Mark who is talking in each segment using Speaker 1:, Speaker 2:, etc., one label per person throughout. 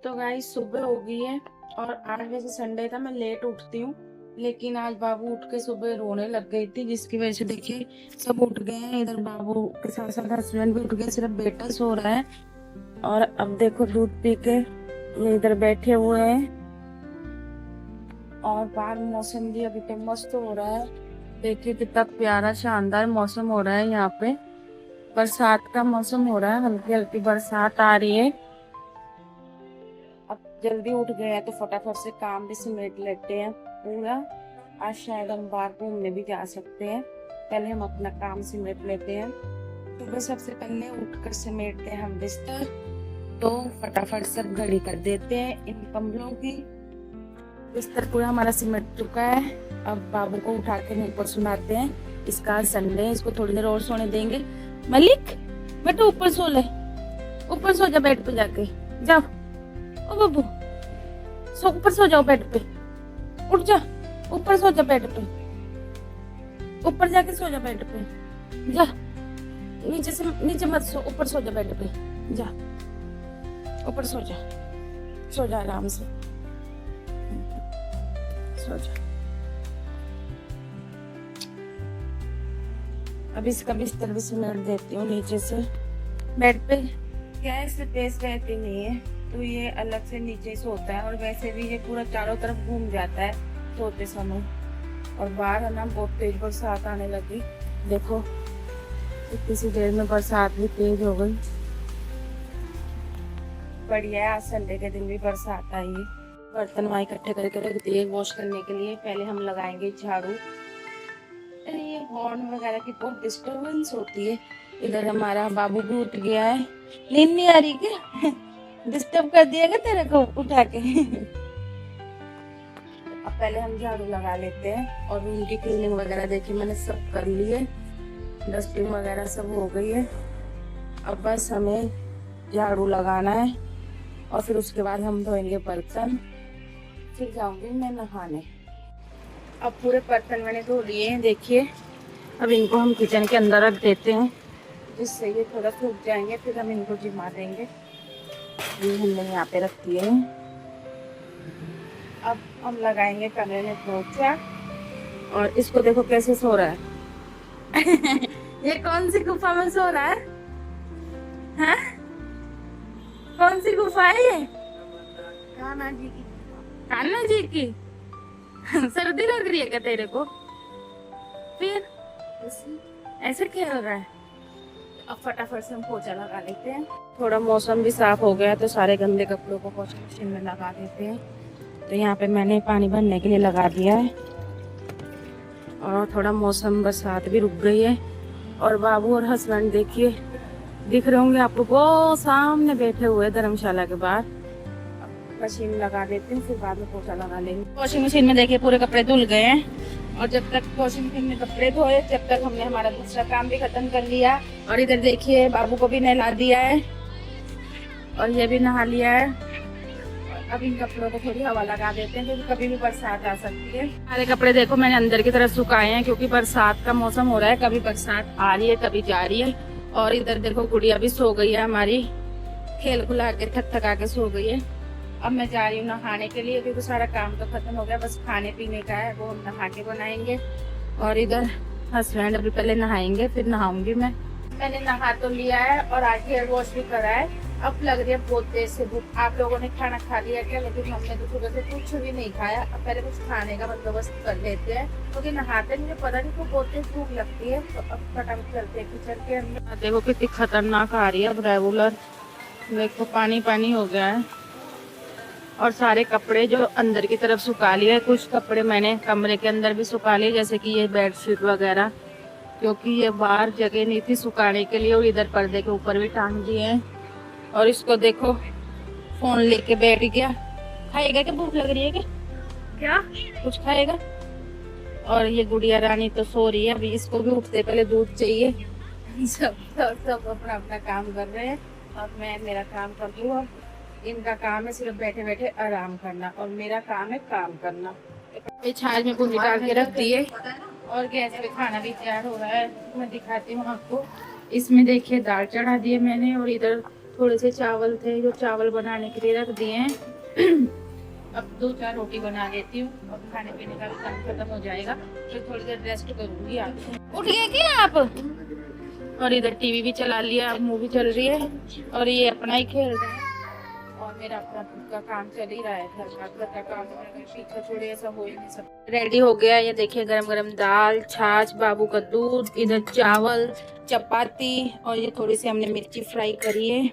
Speaker 1: तो गाइस सुबह हो गई है और आज वैसे संडे था, मैं लेट उठती हूँ। लेकिन आज बाबू उठ के सुबह रोने लग गई थी, जिसकी वजह से देखिए सब उठ गए हैं। इधर बाबू के साथ साथ हस्बैंड भी उठ गए, सिर्फ बेटा सो रहा है। और अब देखो दूध पी के ये इधर बैठे हुए हैं। और बाहर मौसम भी अभी तक मस्त हो रहा है। देखिए कितना प्यारा शानदार मौसम हो रहा है यहाँ पे। बरसात का मौसम हो रहा है, हल्की हल्की बरसात आ रही है। अब जल्दी उठ गए हैं तो फटाफट से काम भी समेट लेते हैं पूरा। आज शायद हम बाहर घूमने भी जा सकते हैं, पहले हम अपना काम समेट लेते हैं। सुबह सबसे पहले उठकर समेटते हैं हम बिस्तर, तो फटाफट सब घड़ी कर देते हैं इन कमरों की। बिस्तर पूरा हमारा सिमट चुका है। अब बाबू को उठा के ऊपर सुनाते हैं, इसका आज संडे है, इसको थोड़ी देर और सोने देंगे। मलिक बेटा ऊपर सो ले, ऊपर सो जा बेड पे जाके, जाओ ओ बाबू, सो ऊपर सो जाओ बेड पे, उठ जा ऊपर सो जा बेड पे, ऊपर जाके सो जा बेड पे, जा नीचे से नीचे मत सो, ऊपर सो जा बेड पे, जा ऊपर सो जा, सो जा आराम से, सो जा। अब इसका बिस्तर भी समेट देती हूँ नीचे से। बेड पे गैस स्पेस रहती नहीं है, तो ये अलग से नीचे सोता है। और वैसे भी ये पूरा चारों तरफ घूम जाता है सोते समय। और बाहर है ना बहुत तेज बरसात आने लगी, देखो इतनी सी देर में बरसात भी तेज हो गई। बढ़िया है, आज संडे के दिन भी बरसात आई है। बर्तन वहाँ इकट्ठे करके रख दिए वॉश करने के लिए। पहले हम लगाएंगे झाड़ू। अरे ये हॉर्न वगैरह की बहुत डिस्टरबेंस होती है। इधर हमारा बाबू भी उठ गया है। नींद नहीं आ रही क्या? डिस्टर्ब कर दिया क्या तेरे को उठा के? अब पहले हम झाड़ू लगा लेते हैं। और रूम की क्लीनिंग वगैरह देखिए मैंने सब कर ली है, डस्टिंग वगैरह सब हो गई है। अब बस हमें झाड़ू लगाना है और फिर उसके बाद हम धोएंगे बर्तन, फिर जाऊंगी मैं नहाने। अब पूरे बर्तन मैंने धो लिए हैं देखिए। अब इनको हम किचन के अंदर रख देते हैं, जिससे ये थोड़ा सूख जाएंगे, फिर हम इनको जिमा देंगे। ये हमने यहाँ पे रख दिए हैं। अब हम लगाएंगे कमरे में पोछा। और इसको देखो कैसे सो रहा है। ये कौन सी गुफा में सो रहा है? हाँ? कौन सी गुफा है ये? कान्हा जी की। कान्हा जी की? सर्दी लग रही है क्या तेरे को? फिर ऐसे खेल रहा है। अब फटाफट से हम पोछा लगा लेते हैं। थोड़ा मौसम भी साफ हो गया तो सारे गंदे कपड़ों को वॉशिंग मशीन में लगा देते हैं। तो यहाँ पे मैंने पानी भरने के लिए लगा दिया है। और थोड़ा मौसम बरसात भी रुक गई है। और बाबू और हस्बैंड देखिए दिख रहे होंगे आपको, वो सामने बैठे हुए धर्मशाला के बाहर। मशीन लगा देते हैं, फिर बाद में पोछा लगा लेंगे। वॉशिंग मशीन में देखिए पूरे कपड़े धुल गए हैं। और जब तक वॉशिंग मशीन में कपड़े धोए तब तक हमने हमारा दूसरा काम भी खत्म कर लिया। और इधर देखिए बाबू को भी नहला दिया है और ये भी नहा लिया है। अब इन कपड़ों को थोड़ी हवा लगा देते हैं, क्योंकि कभी भी बरसात आ सकती है। सारे कपड़े देखो मैंने अंदर की तरफ सुखाए हैं, क्योंकि बरसात का मौसम हो रहा है, कभी बरसात आ रही है कभी जा रही है। और इधर देखो गुड़िया भी सो गई है हमारी, खेल खुला के थक थका के सो गई है। अब मैं जा रही हूँ नहाने के लिए, क्योंकि सारा काम तो खत्म हो गया, बस खाने पीने का है, वो हम नहा के बनाएंगे। और इधर हस्बैंड अभी पहले नहाएंगे, फिर नहाऊंगी मैं। मैंने नहा तो लिया है और आज हेयर वॉश भी करा है। अब लग रही है बहुत देर से भूख। आप लोगों ने खाना खा लिया क्या? लेकिन हमने तो सुबह से कुछ भी नहीं खाया। अब पहले कुछ खाने का बंदोबस्त कर लेते हैं, क्योंकि नहाते मुझे पता नहीं को बहुत तेज भूख लगती है। तो अब फटाफट चलते हैं किचन के अंदर। देखो कितनी खतरनाक आ रही है अब रेगुलर, देखो पानी पानी हो गया है। और सारे कपड़े जो अंदर की तरफ सुखा लिए, कुछ कपड़े मैंने कमरे के अंदर भी सुखा लिए, जैसे कि ये बेडशीट वगैरह, क्योंकि ये बाहर जगह नहीं थी सुखाने के लिए। और इधर पर्दे के ऊपर भी टांग दिए हैं। और इसको देखो फोन लेके बैठ गया। खाएगा क्या? भूख लग रही है क्या? क्या कुछ खाएगा? और ये गुड़िया रानी तो सो रही है, अभी इसको भी उठते पहले दूध चाहिए। सब अपना अपना काम कर रहे हैं और मैं मेरा काम कर लूँ। इनका काम है सिर्फ बैठे बैठे आराम करना, और मेरा काम है काम करना। ये छाछ में पूरी डाल के रख दिए और गैस पे खाना भी तैयार हो रहा है। मैं दिखाती हूँ आपको। इसमें देखिए दाल चढ़ा दिए मैंने, और इधर थोड़े से चावल थे जो चावल बनाने के लिए रख दिए हैं। अब 2-4 रोटी बना लेती हूँ और खाने पीने का भी काम खत्म हो जाएगा, फिर थोड़ी देर रेस्ट करूंगी। आगे उठ गए क्या आप? और इधर टीवी भी चला लिया, अब मूवी चल रही है और ये अपना ही खेल रहा है और मेरा अपना खुद का काम चल ही रहा है। घर का काम पीछा छोड़े ऐसा हो ही नहीं सकता। रेडी हो गया, ये देखिए गरम गरम दाल, छाछ, बाबू का दूध, इधर चावल, चपाती और ये थोड़ी सी हमने मिर्ची फ्राई करी है।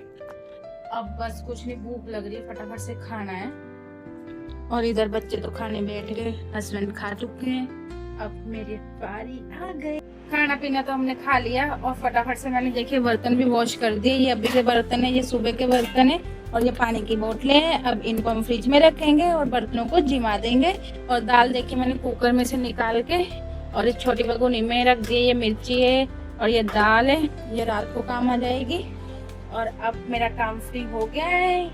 Speaker 1: अब बस कुछ नहीं, भूख लग रही है, फटाफट से खाना है। और इधर बच्चे तो खाने बैठ गए, हस्बैंड खा चुके हैं, अब मेरी बारी आ गई। खाना पीना तो हमने खा लिया और फटाफट से मैंने देखिए बर्तन भी वॉश कर दिए। ये अभी के बर्तन है, ये सुबह के बर्तन है और ये पानी की बोतलें हैं। अब इनको हम फ्रिज में रखेंगे और बर्तनों को जिमा देंगे। और दाल देखिए मैंने कुकर में से निकाल के और इस छोटी भगोनी में रख दी। ये मिर्ची है और ये दाल है, ये रात को काम आ जाएगी। और अब मेरा काम फ्री हो गया है।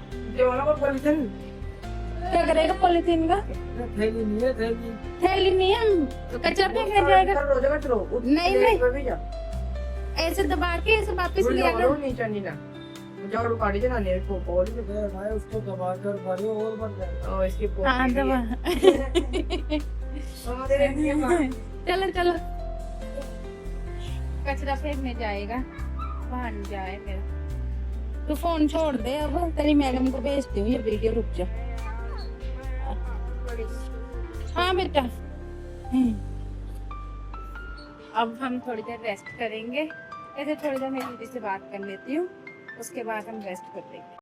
Speaker 1: क्या करेगा पॉलिथीन का?
Speaker 2: थैली नहीं है, थैली
Speaker 1: थैली नहीं है, कचरा फेंकने जाएगा। नहीं नहीं, ऐसे दबा के ऐसे वापस लिया कर।
Speaker 2: उसको दबा कर भरो और बन जाएगा।
Speaker 1: हाँ दबा। चलो चलो, कचरा फेंकने जाएगा, बन जाए मेरा। तू फोन छोड़ दे, अब तेरी मैडम को भेजती हूँ ये वीडियो, रुक जा। हाँ बेटा, अब हम थोड़ी देर रेस्ट करेंगे। ऐसे थोड़ी देर मैं दीदी से बात कर लेती हूँ, उसके बाद हम रेस्ट कर लेंगे।